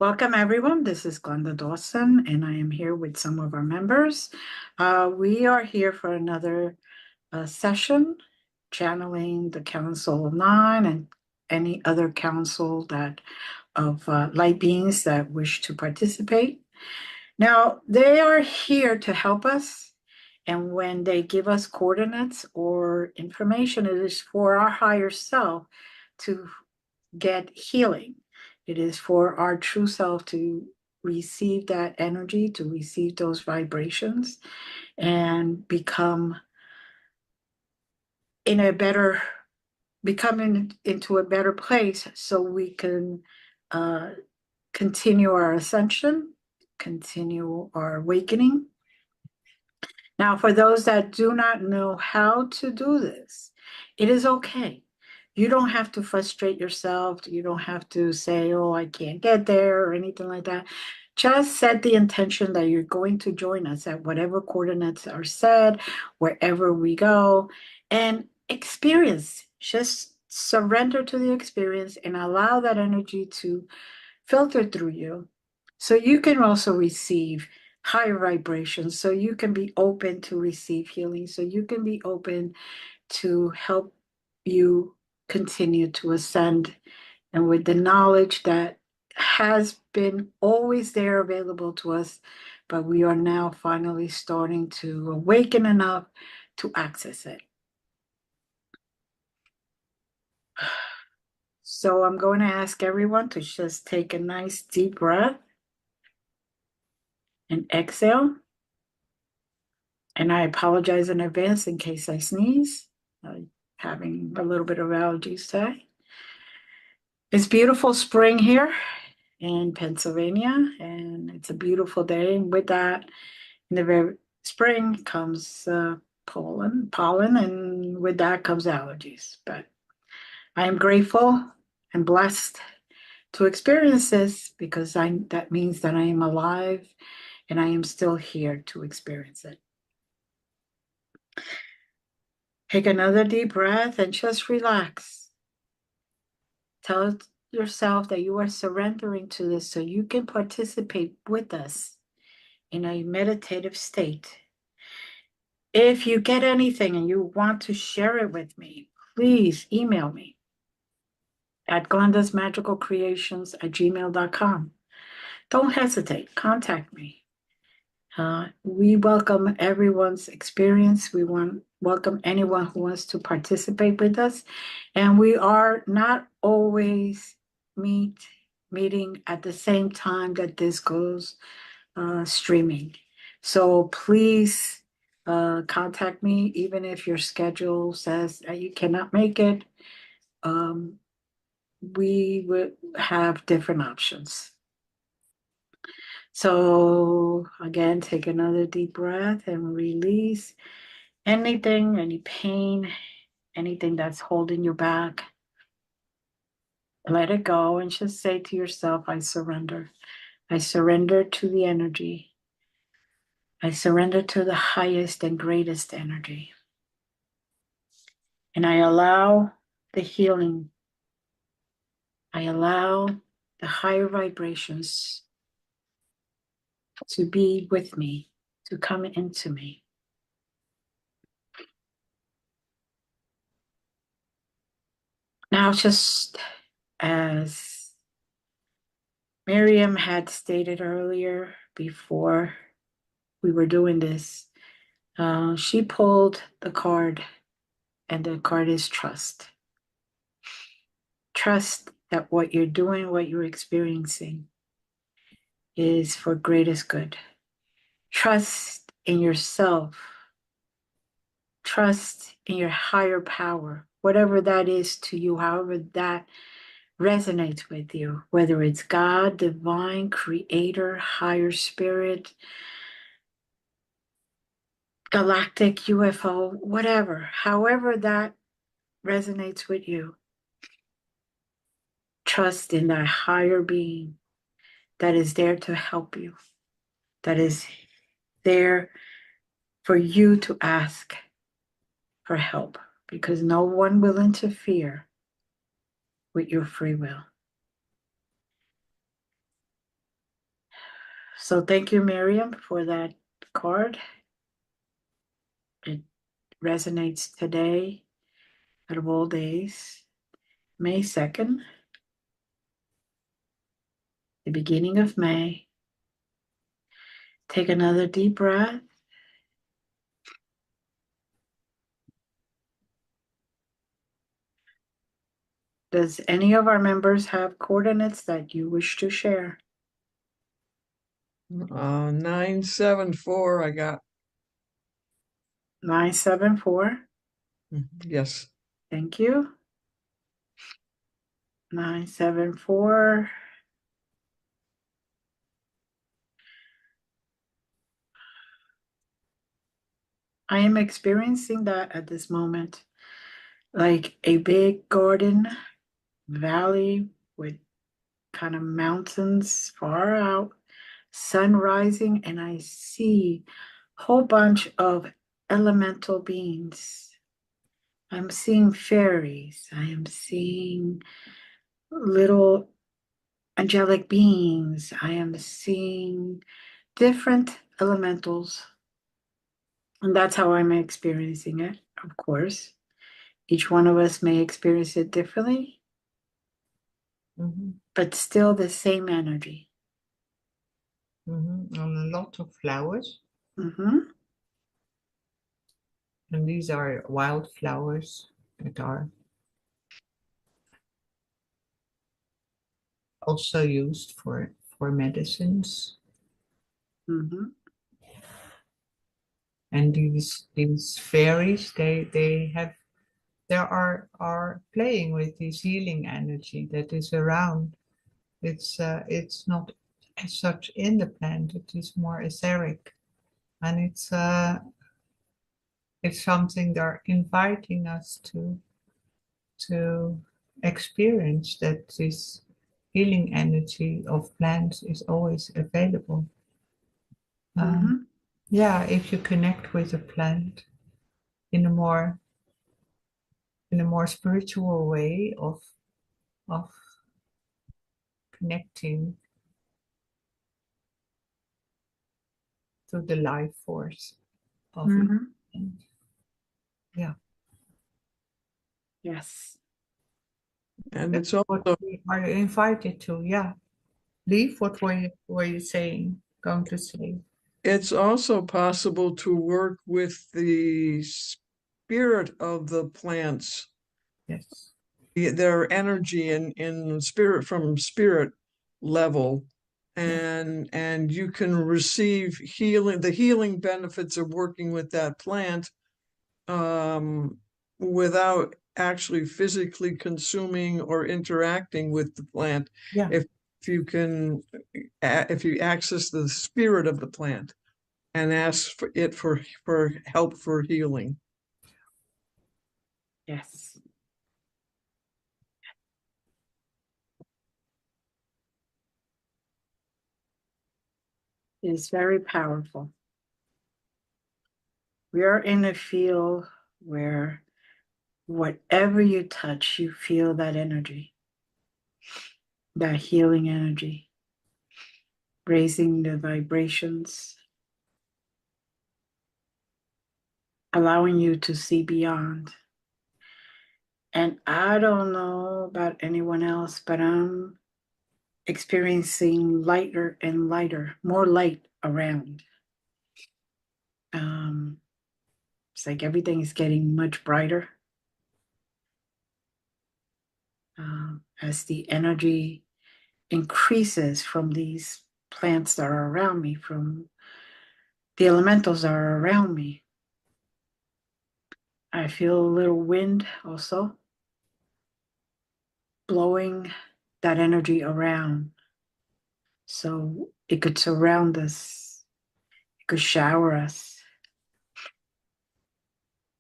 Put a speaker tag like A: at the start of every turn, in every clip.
A: Welcome, everyone. This is Glenda Dawson, and I am here with some of our members. We are here for another session, channeling the Council of Nine and any other council that of light beings that wish to participate. Now, they are here to help us, and when they give us coordinates or information, it is for our higher self to get healing. It is for our true self to receive that energy, to receive those vibrations, and in a better, becoming into a better place so we can uh, continue our ascension, continue our awakening. Now, for those that do not know how to do this, it is okay. You don't have to frustrate yourself. You don't have to say, oh, I can't get there or anything like that. Just set the intention that you're going to join us at whatever coordinates are said, wherever we go, and experience. Just surrender to the experience and allow that energy to filter through you so you can also receive higher vibrations, so you can be open to receive healing, so you can be open to help you continue to ascend, and with the knowledge that has been always there available to us, but we are now finally starting to awaken enough to access it. So I'm going to ask everyone to just take a nice deep breath and exhale. And I apologize in advance in case I sneeze. Having a little bit of allergies today. It's beautiful spring here in Pennsylvania, and it's a beautiful day. And with that, in the very spring comes pollen, and with that comes allergies. But I am grateful and blessed to experience this because that means that I am alive and I am still here to experience it. Take another deep breath and just relax. Tell yourself that you are surrendering to this so you can participate with us in a meditative state. If you get anything and you want to share it with me, please email me at glendasmagicalcreations@gmail.com. Don't hesitate, contact me. We welcome everyone's experience. We welcome anyone who wants to participate with us. And we are not always meeting at the same time that this goes streaming. So please contact me, even if your schedule says that you cannot make it. We would have different options. So again, take another deep breath and release anything, any pain, anything that's holding you back. Let it go and just say to yourself, I surrender. I surrender to the energy. I surrender to the highest and greatest energy. And I allow the healing. I allow the higher vibrations to be with me, to come into me. Now, just as Miriam had stated earlier before we were doing this, she pulled the card, and the card is trust. Trust that what you're doing, what you're experiencing, is for greatest good. Trust in yourself. Trust in your higher power, whatever that is to you, however that resonates with you, whether it's God, divine, creator, higher spirit, galactic UFO, whatever, however that resonates with you. Trust in that higher being that is there to help you, that is there for you to ask for help, because no one will interfere with your free will. So thank you, Miriam, for that card. It resonates today, out of all days, May 2nd, the beginning of May. Take another deep breath. Does any of our members have coordinates that you wish to share?
B: 974, I got.
A: 974.
B: Yes.
A: Thank you. 974. I am experiencing that at this moment, like a big garden valley with kind of mountains far out, sun rising, and I see a whole bunch of elemental beings. I'm seeing fairies. I am seeing little angelic beings. I am seeing different elementals. And that's how I'm experiencing it, of course. Each one of us may experience it differently, but still the same energy.
C: And a lot of flowers.
A: Mm-hmm.
C: And these are wild flowers that are also used for medicines.
A: Mm-hmm.
C: And these fairies, they are playing with this healing energy that is around. It's not as such in the plant, it is more etheric. And it's something they're inviting us to experience, that this healing energy of plants is always available.
A: Mm-hmm.
C: Yeah, if you connect with a plant in a more spiritual way of connecting to the life force of it.
A: Mm-hmm.
C: Yeah.
A: Yes.
B: And it's
C: What
B: also
C: we are invited to, yeah. Leave, what were you saying, going to say?
B: it's also possible to work with the spirit of the plants,
C: Yes.
B: their energy in spirit, from spirit level,
C: Yeah.
B: and you can receive healing, the healing benefits of working with that plant, without actually physically consuming or interacting with the plant.
C: Yeah.
B: If you can, if you access the spirit of the plant and ask for it for help for healing.
A: Yes. It is very powerful. We are in a field where whatever you touch, you feel that energy, that healing energy, raising the vibrations, allowing you to see beyond. And I don't know about anyone else, but I'm experiencing lighter and lighter, more light around. It's like everything is getting much brighter as the energy increases from these plants that are around me, from the elementals that are around me. I feel a little wind also blowing that energy around. So it could surround us, it could shower us.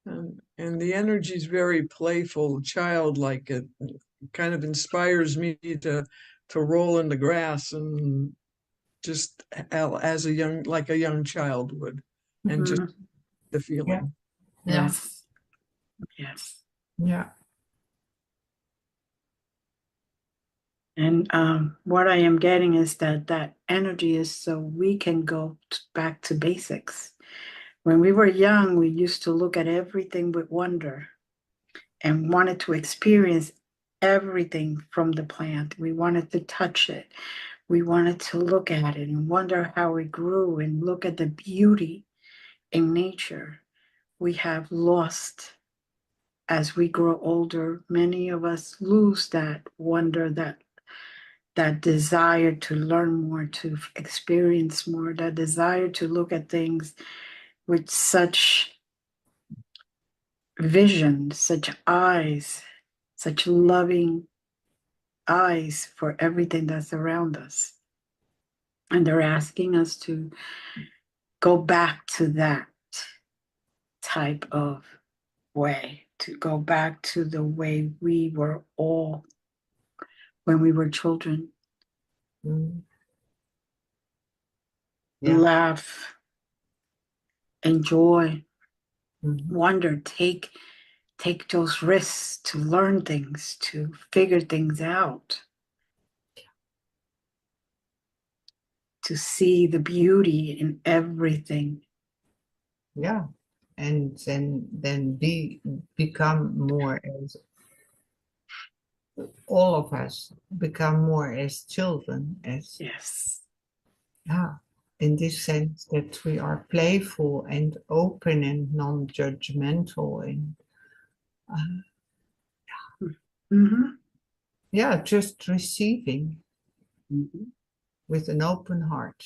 B: And the energy is very playful, childlike. It kind of inspires me to roll in the grass and just as a young, like a young child would, and just
A: Mhm.
B: the
C: Yeah.
B: feeling.
C: Yeah.
A: Yes. Yes.
C: Yeah.
A: And what I am getting is that that energy is so we can go back to basics. When we were young, we used to look at everything with wonder and wanted to experience everything from the plant. We wanted to touch it. We wanted to look at it and wonder how it grew and look at the beauty in nature. We have lost as we grow older. Many of us lose that wonder, that desire to learn more, to experience more, that desire to look at things with such vision, such eyes, such loving eyes for everything that's around us. And they're asking us to go back to that type of way, to go back to the way we were all when we were children.
C: Mm. Yeah.
A: Laugh, enjoy,
C: Mhm.
A: wonder, take those risks to learn things, to figure things out, to see the beauty in everything.
C: Yeah. And then become more as all of us become more as children, as
A: Yes.
C: yeah, in this sense that we are playful and open and non-judgmental and uh,
A: Mm-hmm.
C: yeah, just receiving
A: Mm-hmm.
C: with an open heart.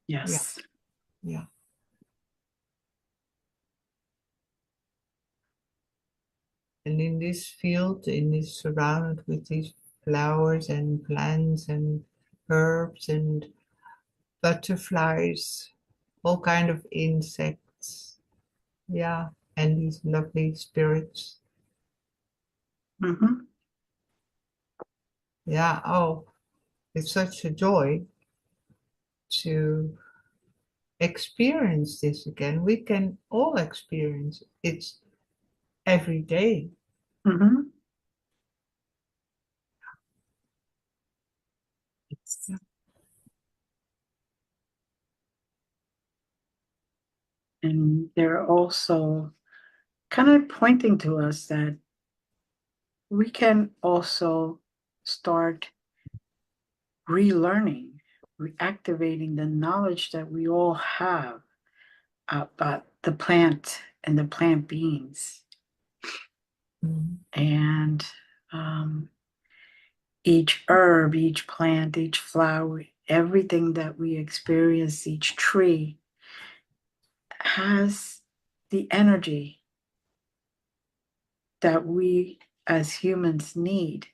C: Yeah,
A: Yes.
C: yeah. And in this field, in this surrounded with these flowers and plants and herbs and butterflies, all kind of insects, yeah, and these lovely spirits.
A: Mm-hmm.
C: Yeah, oh, it's such a joy to experience this again. We can all experience it every day.
A: Mm-hmm. Yes.
C: Yeah.
A: And they're also kind of pointing to us that we can also start relearning, reactivating the knowledge that we all have about the plant and the plant beings.
C: Mhm.
A: And um, each herb, each plant, each flower, everything that we experience, each tree has the energy that we as humans need.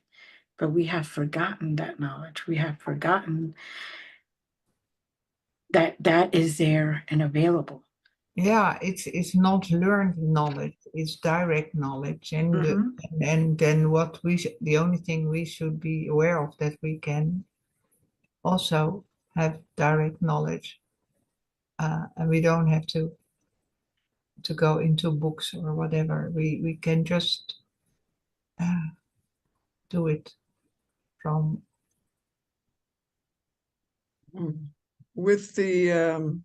A: But we have forgotten that knowledge. We have forgotten that that is there and available.
C: Yeah, it's not learned knowledge, it's direct knowledge.
A: Mm-hmm.
C: And then the only thing we should be aware of that we can also have direct knowledge. And we don't have to go into books or whatever. We can just uh, do it from
B: With the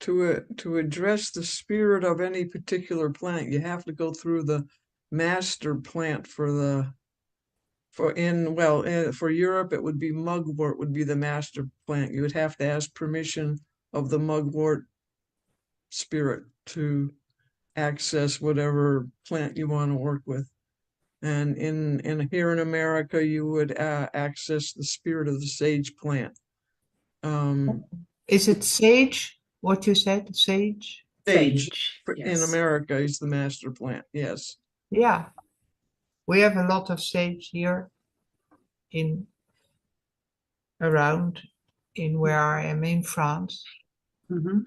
B: to address the spirit of any particular plant, you have to go through the master plant for Europe it would be mugwort would be the master plant. You would have to ask permission of the mugwort spirit to access whatever plant you want to work with. And in here in America, you would access the spirit of the sage plant. Um,
C: Is it sage? What you said, sage?
B: Sage
A: Sage,
B: in
A: yes.
B: America is the master plant. Yes.
C: Yeah, we have a lot of sage here in around in where I am in France.
A: Mm-hmm.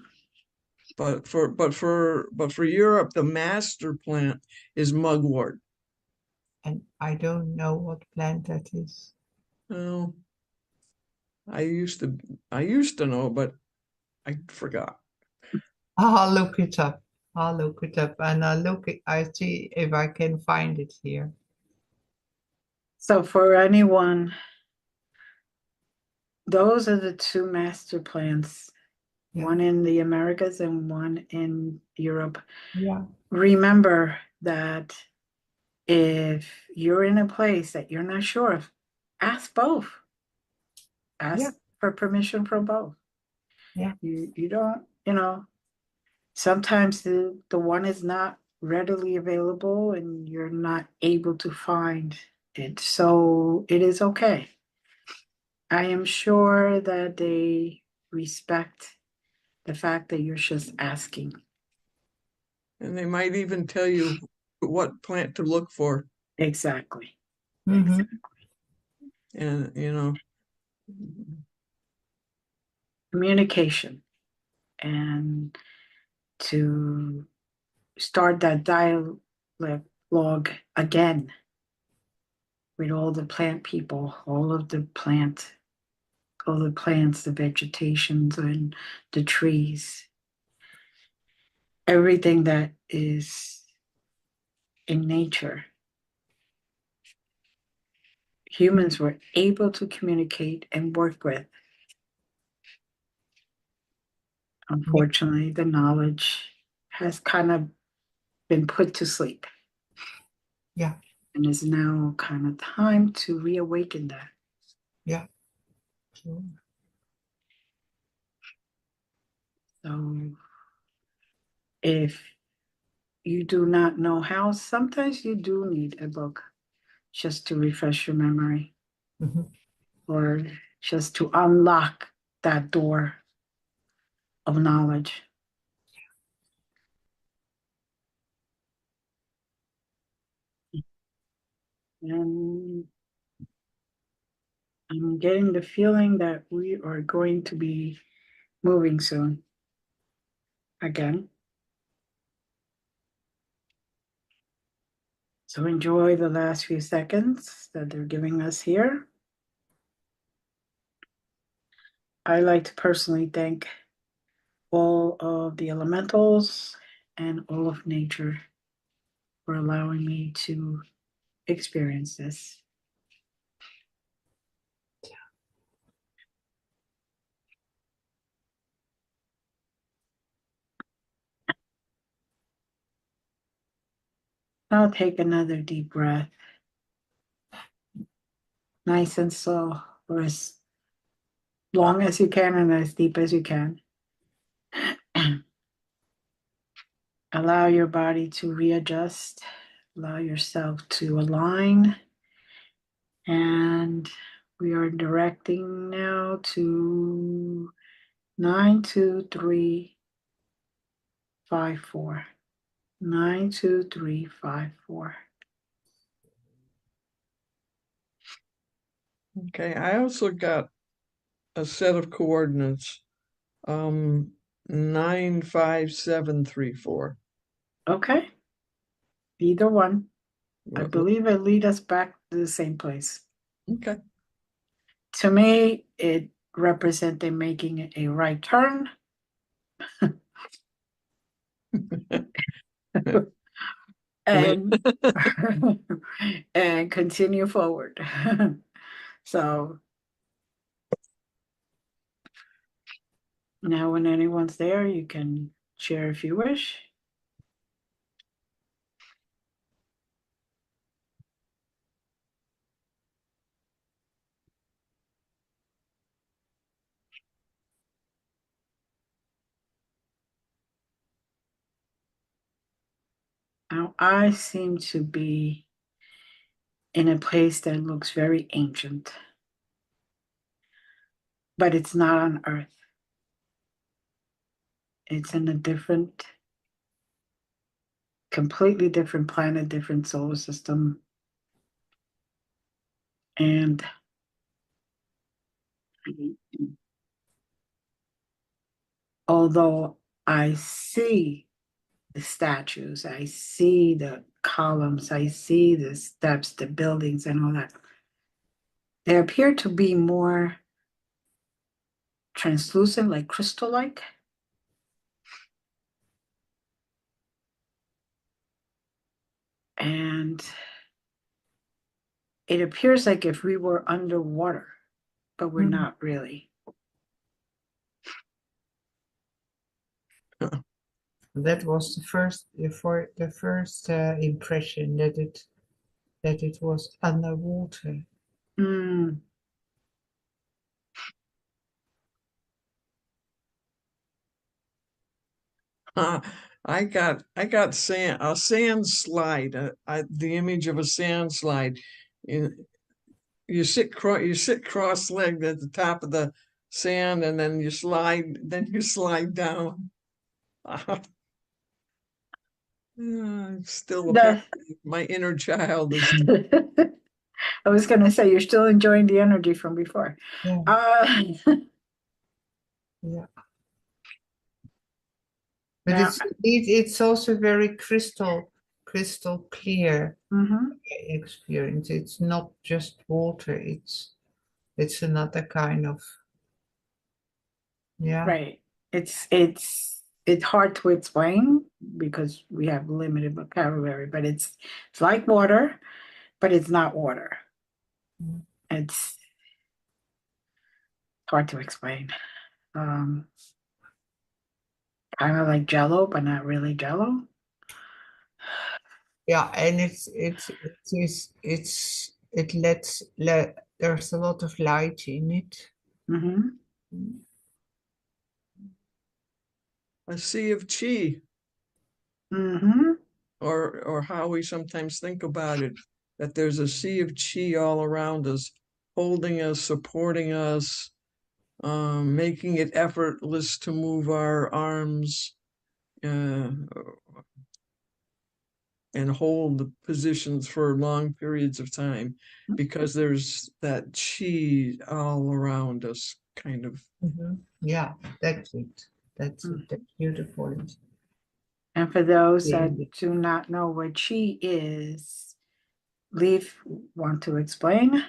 B: But for Europe, the master plant is mugwort.
C: And I don't know what plant that is.
B: Oh, I used to know, but I forgot.
C: I'll look it up. I'll look it up and I see if I can find it here.
A: So for anyone those are the two master plans,
C: Yeah.
A: one in the Americas and one in Europe.
C: Yeah.
A: Remember that if you're in a place that you're not sure of, ask both. Ask
C: Yeah.
A: for permission from both.
C: Yeah.
A: You don't, sometimes the one is not readily available and you're not able to find it. So it is okay. I am sure that they respect the fact that you're just asking.
B: And they might even tell you what plant to look for.
A: Exactly.
C: Mm-hmm.
B: And,
A: Communication and to start that dialogue again with all the plant people, all the plants, the vegetations and the trees, everything that is in nature. Humans were able to communicate and work with. Unfortunately, the knowledge has kind of been put to sleep.
C: Yeah.
A: And is now kind of time to reawaken that.
C: Yeah. Sure.
A: So if you do not know how, sometimes you do need a book just to refresh your memory
C: Mm-hmm.
A: or just to unlock that door of knowledge. And I'm getting the feeling that we are going to be moving soon again. So enjoy the last few seconds that they're giving us here. I like to personally thank all of the elementals and all of nature for allowing me to experience this. Now take another deep breath, nice and slow, for as long as you can and as deep as you can. Allow your body to readjust, allow yourself to align. And we are directing now to 92354. 92354.
B: okay. I also got a set of coordinates, 95734.
A: Okay, either one. I
B: Well,
A: believe it lead us back to the same place.
B: okay.
A: To me, it represented making a right turn and and continue forward. So now when anyone's there, you can share if you wish. Now I seem to be in a place that looks very ancient, but it's not on Earth. It's in a completely different planet, different solar system. And although I see the statues, I see the columns, I see the steps, the buildings, and all that, they appear to be more translucent, like crystal-like. And it appears like if we were underwater. but we're not really.
C: That was the first impression that it was underwater.
A: Mm.
B: I got a sand slide, the image of a sand slide. You sit cross-legged at the top of the sand, and then you slide down. Still,
A: The-
B: apparently, my inner child is.
A: I was going to say, you're still enjoying the energy from before.
C: Yeah.
A: Yeah.
C: But
A: Now-
C: it's also very crystal clear
A: Mhm.
C: experience. It's not just water. It's another kind of, yeah.
A: Right. It's hard to explain because we have limited vocabulary, but it's like water, but it's not water.
C: Mm.
A: It's hard to explain. Kind of like Jello, but not really Jello.
C: Yeah, and there's a lot of light in it.
A: Mm-hmm.
B: A sea of chi,
A: Mm-hmm.
B: or how we sometimes think about it, that there's a sea of chi all around us, holding us, supporting us, making it effortless to move our arms, and hold the positions for long periods of time, because there's that chi all around us, kind of.
C: Yeah, that's it. That's beautiful.
A: And for those
C: Yeah.
A: that do not know what chi is, Leaf want to explain?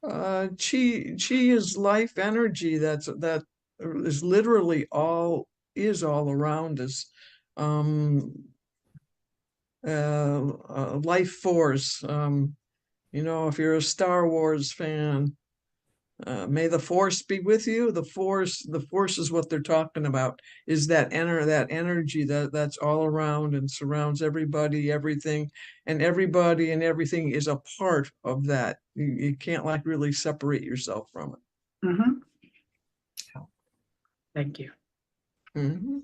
B: Chi is life energy. That is literally all around us. Life force. If you're a Star Wars fan, may the force be with you. The force is what they're talking about. Is that energy that's all around and surrounds everybody, everything, and everybody and everything is a part of that. You can't really separate yourself from it.
A: Mm-hmm. Thank you.
B: Mm-hmm.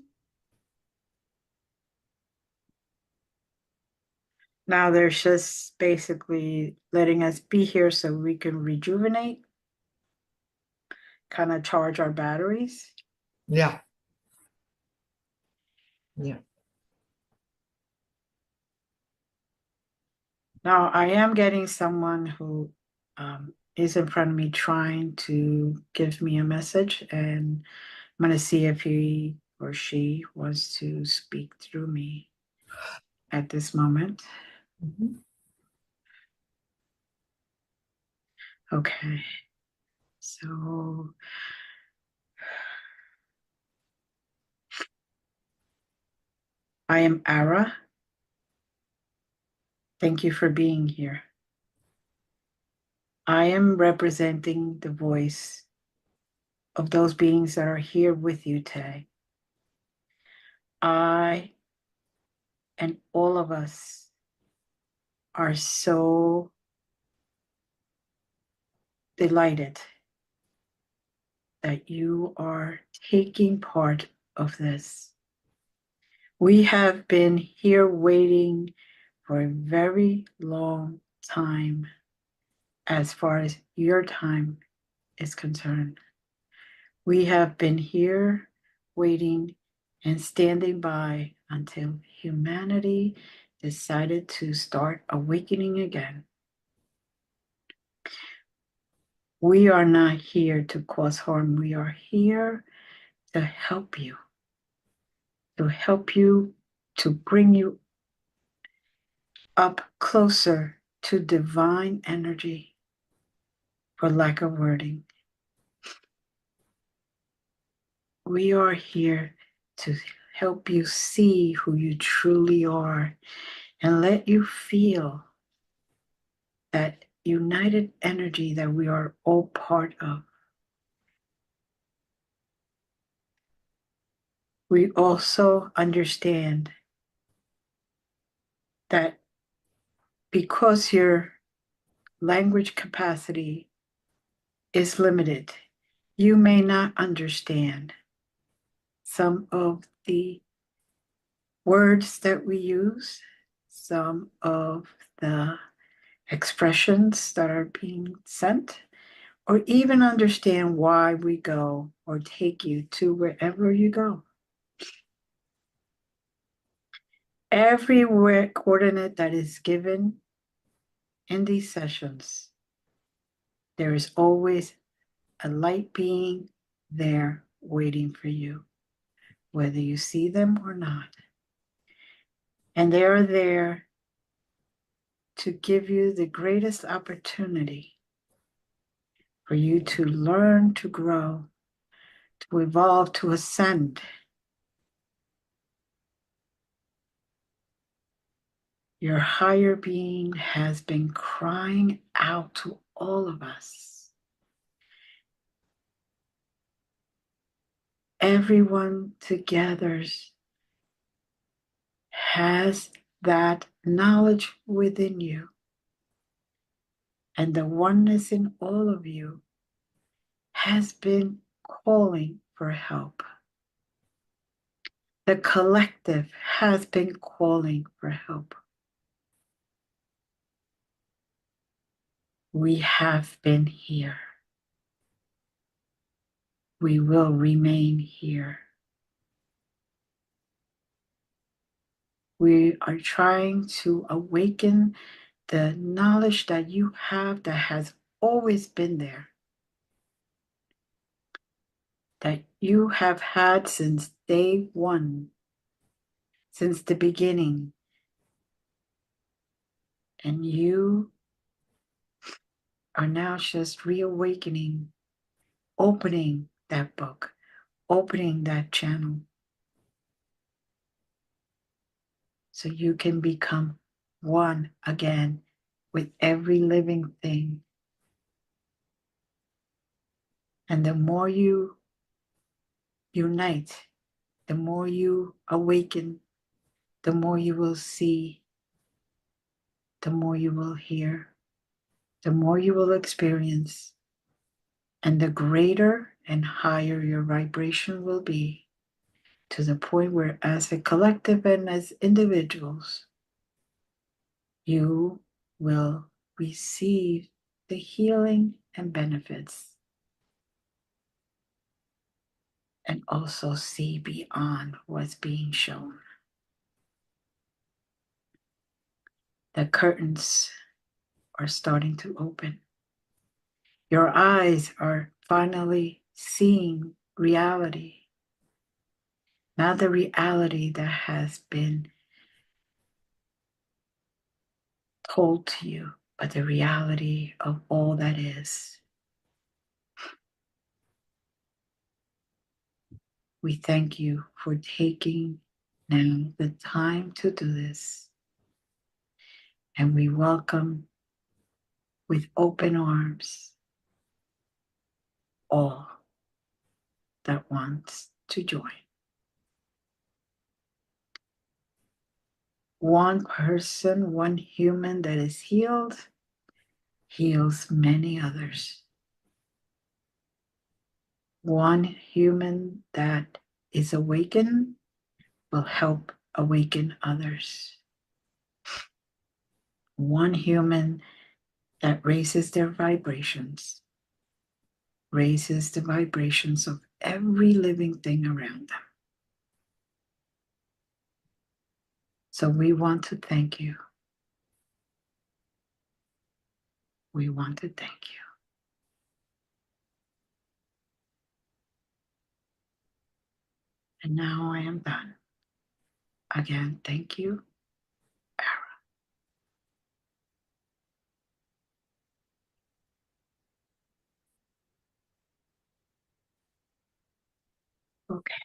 A: Now there's just basically letting us be here so we can rejuvenate, kind of charge our batteries.
C: Yeah. Yeah.
A: Now I am getting someone who is in front of me trying to give me a message, and I'm going to see if he or she wants to speak through me at this moment. Okay. So I am Ara. Thank you for being here. I am representing the voice of those beings that are here with you today. I and all of us are so delighted that you are taking part of this. We have been here waiting for a very long time as far as your time is concerned. We have been here waiting and standing by until humanity decided to start awakening again. We are not here to cause harm. We are here to help you, to bring you up closer to divine energy, for lack of wording. We are here to help you see who you truly are and let you feel that united energy that we are all part of. We also understand that because your language capacity is limited, you may not understand some of the words that we use, some of the expressions that are being sent, or even understand why we go or take you to wherever you go. Every coordinate that is given in these sessions, there is always a light being there waiting for you, whether you see them or not. And they are there to give you the greatest opportunity for you to learn, to grow, to evolve, to ascend. Your higher being has been crying out to all of us. Everyone together has that knowledge within you, and the oneness in all of you has been calling for help. The collective has been calling for help. We have been here. We will remain here. We are trying to awaken the knowledge that you have that has always been there, that you have had since day one, since the beginning. And you are now just reawakening, opening that book, opening that channel, so you can become one again with every living thing. And the more you unite, the more you awaken, the more you will see, the more you will hear, the more you will experience, and the greater and higher your vibration will be, to the point where, as a collective and as individuals, you will receive the healing and benefits, and also see beyond what's being shown. The curtains are starting to open. Your eyes are finally seeing reality. Not the reality that has been told to you, but the reality of all that is. We thank you for taking now the time to do this. And we welcome with open arms all that wants to join. One person, one human that is healed, heals many others. One human that is awakened will help awaken others. One human that raises their vibrations raises the vibrations of every living thing around them. So we want to thank you. We want to thank you. And now I am done. Again, thank you. Okay.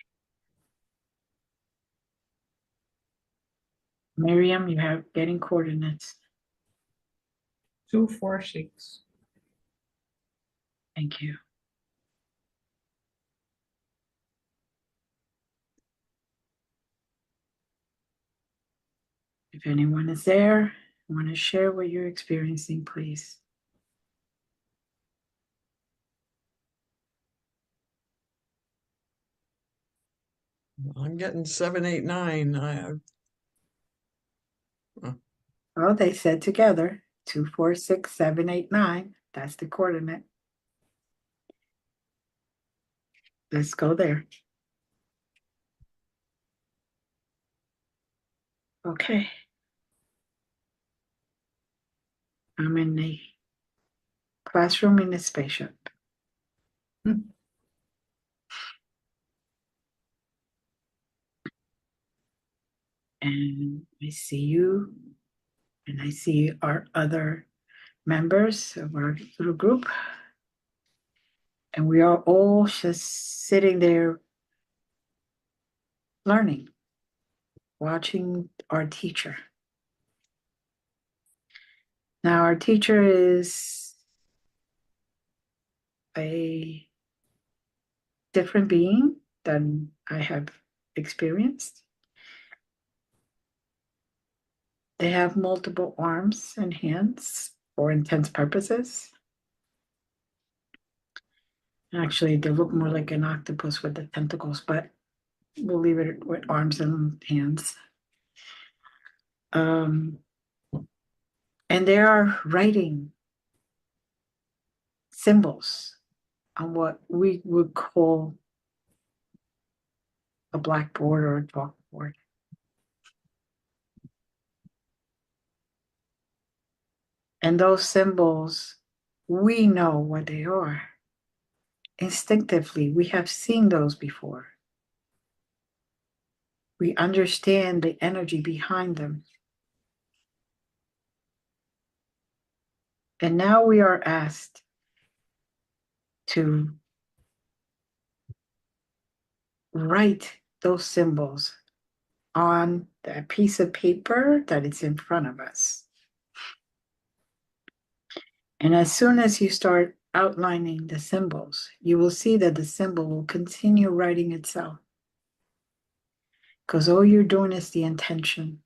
A: Miriam, you have getting coordinates.
C: 246.
A: Thank you. If anyone is there, want to share what you're experiencing, please.
B: I'm getting 789.
A: Well, they said together 2, 4, 6, 7, 8, 9. That's the coordinate. Let's go there. Okay. I'm in the classroom in the spaceship. And I see you, and I see our other members of our little group. And we are all just sitting there learning, watching our teacher. Now, our teacher is a different being than I have experienced. They have multiple arms and hands for intense purposes. Actually, they look more like an octopus with the tentacles, but we'll leave it with arms and hands. And they are writing symbols on what we would call a blackboard or a chalkboard. And those symbols, we know what they are. Instinctively, we have seen those before. We understand the energy behind them. And now we are asked to write those symbols on that piece of paper that is in front of us. And as soon as you start outlining the symbols, you will see that the symbol will continue writing itself. Because all you're doing is the intention.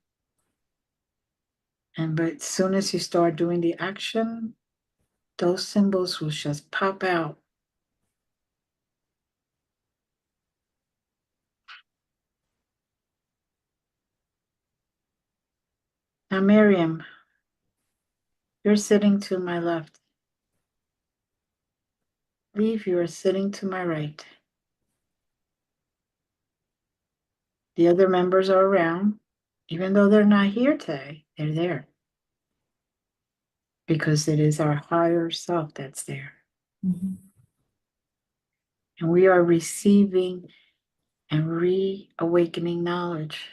A: But as soon as you start doing the action, those symbols will just pop out. Now, Miriam, you're sitting to my left. Leave, you are sitting to my right. The other members are around. Even though they're not here today, they're there. Because it is our higher self that's there.
C: Mhm.
A: And we are receiving and reawakening knowledge.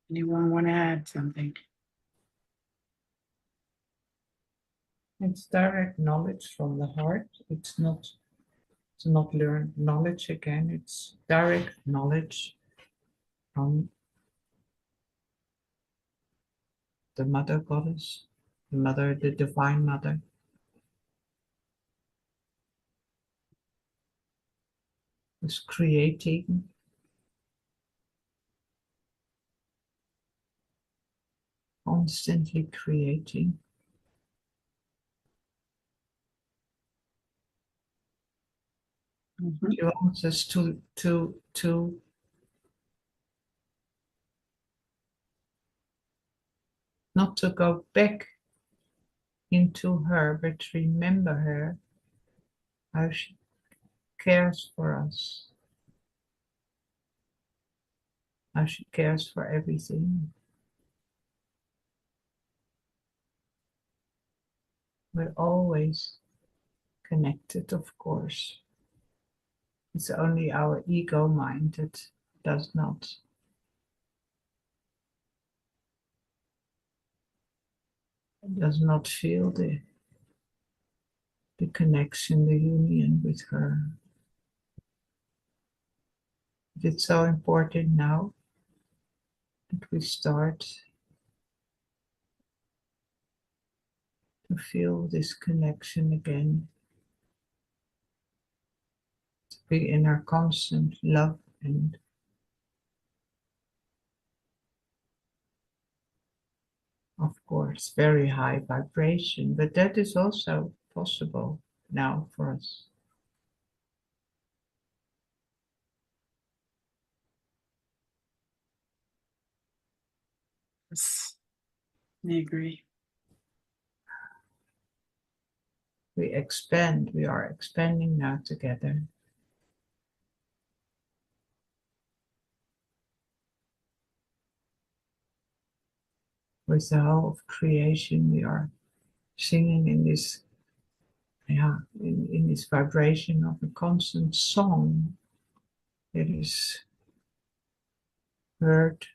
A: Anyone want to add something?
C: It's direct knowledge from the heart. It's not learned knowledge again. It's direct knowledge from the mother goddess, the divine mother. Is creating, constantly creating.
A: Mhm.
C: She wants us to not to go back into her, but remember her, how she cares for us, how she cares for everything. We're always connected, of course. It's only our ego mind that does not feel the connection, the union with her. It's so important now that we start to feel this connection again, to be in our constant love and of course very high vibration, but that is also possible now for us.
A: Yes, I agree.
C: We are expanding now together. With the whole of creation, we are singing in this, in this vibration of a constant song that is heard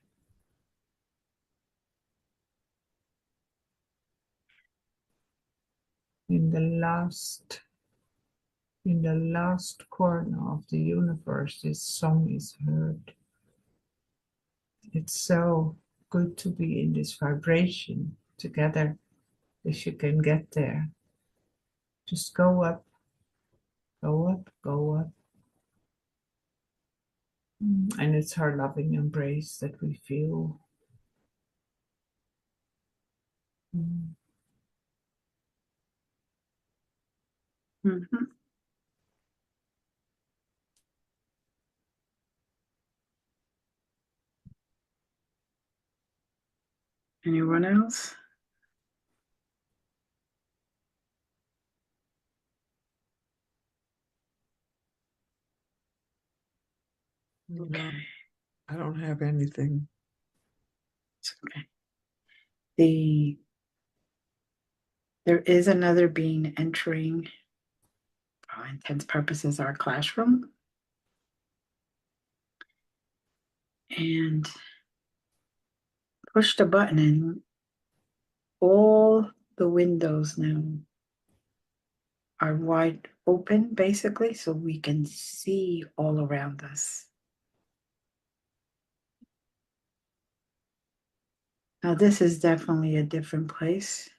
C: in the last corner of the universe. This song is heard. It's so good to be in this vibration together. If you can get there, just go up, go up, go up. And it's her loving embrace that we feel.
A: Mhm. Anyone else?
B: No, I don't have anything.
A: It's okay. There is another being entering, for all intents purposes, our classroom. And push the button and all the windows now are wide open, basically, so we can see all around us. Now, this is definitely a different place.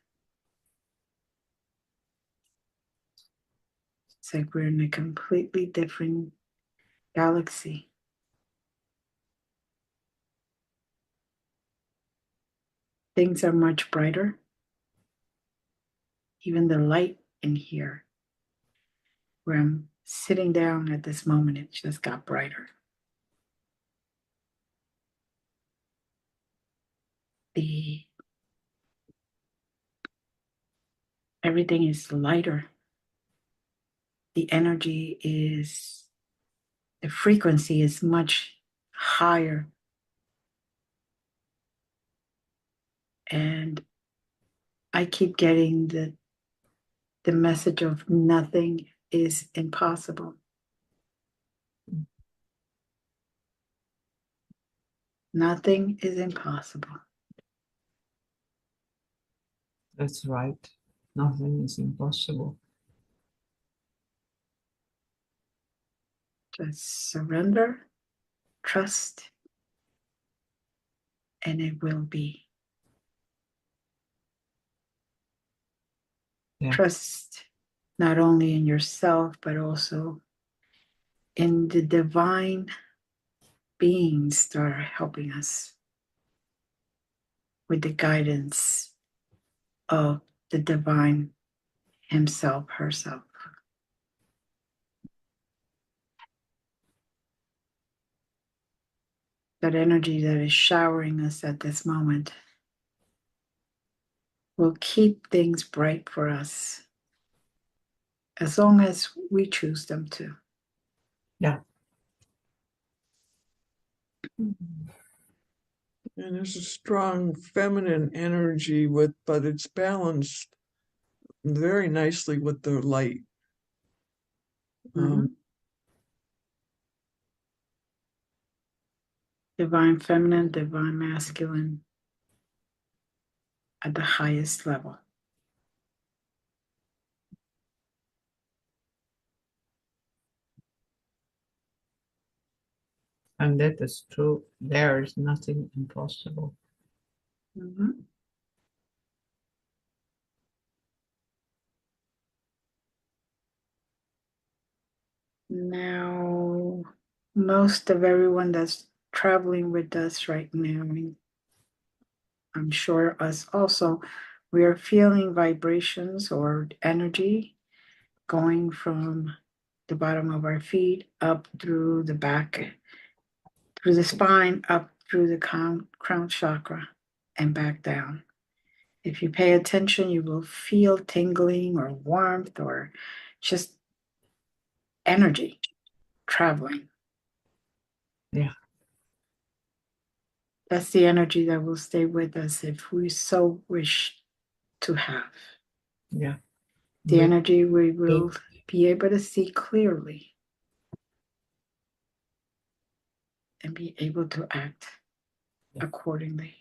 A: It's like we're in a completely different galaxy. Things are much brighter. Even the light in here, where I'm sitting down at this moment, it just got brighter. Everything is lighter. The frequency is much higher. And I keep getting the message of nothing is impossible. Nothing is impossible.
C: That's right. Nothing is impossible.
A: Just surrender, trust, and it will be.
C: Yeah.
A: Trust not only in yourself, but also in the divine beings that are helping us with the guidance of the divine himself, herself. That energy that is showering us at this moment will keep things bright for us as long as we choose them to.
C: Yeah.
B: And there's a strong feminine energy but it's balanced very nicely with the light.
A: Divine feminine, divine masculine at the highest level.
C: And that is true. There is nothing impossible.
A: Now, most of everyone that's traveling with us right now, I'm sure us also, we are feeling vibrations or energy going from the bottom of our feet up through the back, through the spine, up through the crown chakra, and back down. If you pay attention, you will feel tingling or warmth or just energy traveling.
C: Yeah.
A: That's the energy that will stay with us if we so wish to have.
C: Yeah.
A: The energy we will be able to see clearly and be able to act accordingly.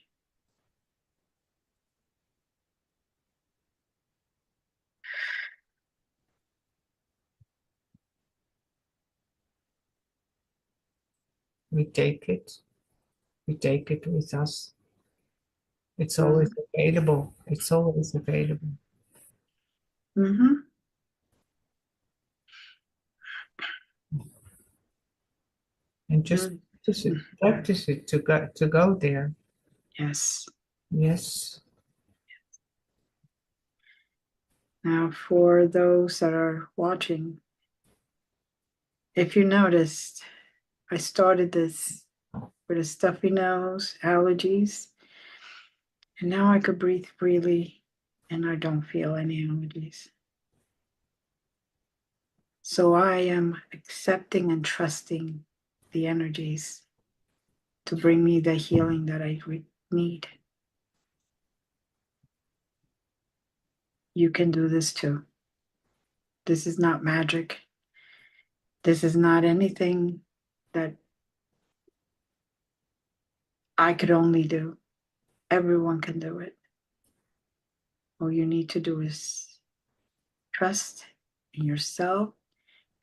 C: We take it. We take it with us. It's always available. It's always available.
A: Mm-hmm.
C: And just practice it to go there.
A: Yes.
C: Yes.
A: Now, for those that are watching, if you noticed, I started this with a stuffy nose, allergies, and now I could breathe freely and I don't feel any allergies. So I am accepting and trusting the energies to bring me the healing that I need. You can do this too. This is not magic. This is not anything that I could only do. Everyone can do it. All you need to do is trust in yourself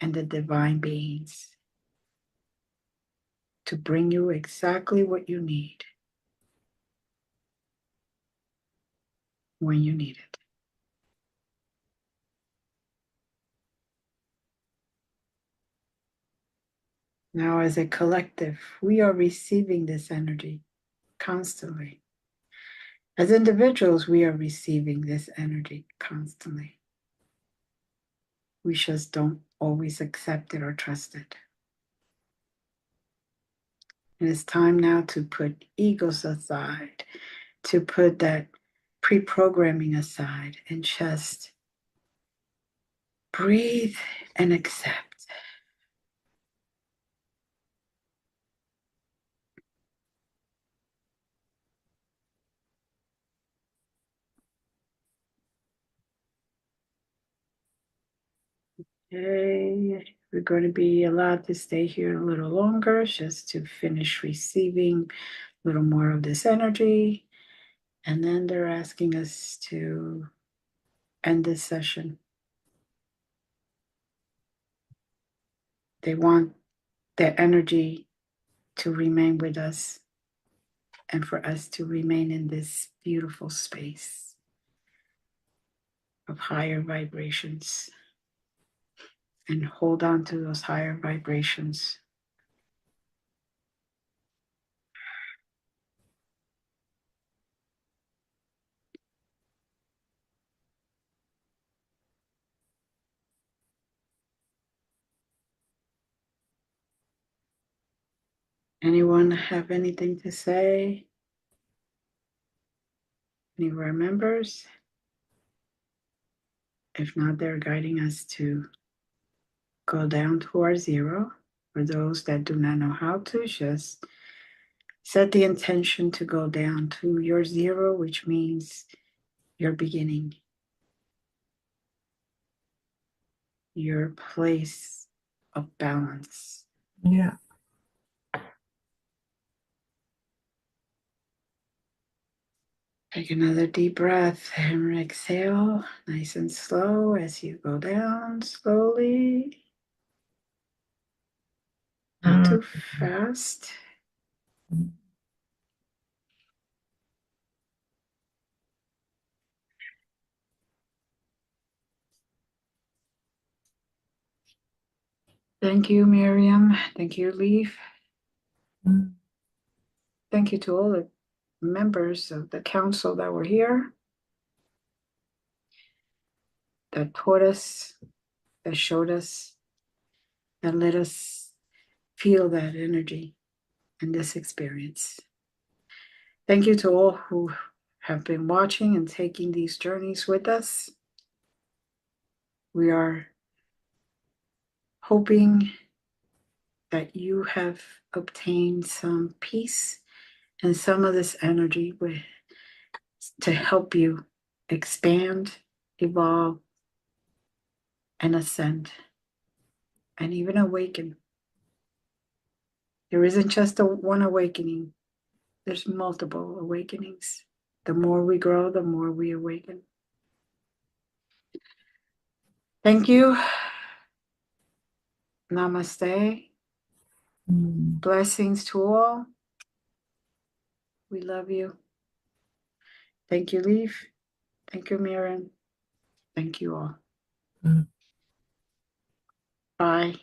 A: and the divine beings to bring you exactly what you need when you need it. Now, as a collective, we are receiving this energy constantly. As individuals, we are receiving this energy constantly. We just don't always accept it or trust it. And it's time now to put egos aside, to put that pre-programming aside and just breathe and accept. Okay, we're going to be allowed to stay here a little longer just to finish receiving a little more of this energy. And then they're asking us to end this session. They want their energy to remain with us and for us to remain in this beautiful space of higher vibrations and hold on to those higher vibrations. Anyone have anything to say? Any members? If not, they're guiding us to go down to our zero. For those that do not know how to, just set the intention to go down to your zero, which means your beginning, your place of balance.
C: Yeah.
A: Take another deep breath and exhale nice and slow as you go down slowly. Not too fast. Thank you, Miriam. Thank you, Leaf.
C: Mm.
A: Thank you to all the members of the council that were here, that taught us, that showed us, that let us feel that energy and this experience. Thank you to all who have been watching and taking these journeys with us. We are hoping that you have obtained some peace and some of this energy to help you expand, evolve, and ascend, and even awaken. There isn't just one awakening, there's multiple awakenings. The more we grow, the more we awaken. Thank you. Namaste.
C: Mm.
A: Blessings to all. We love you. Thank you, Leaf. Thank you, Miriam. Thank you all.
C: Mm.
A: Bye.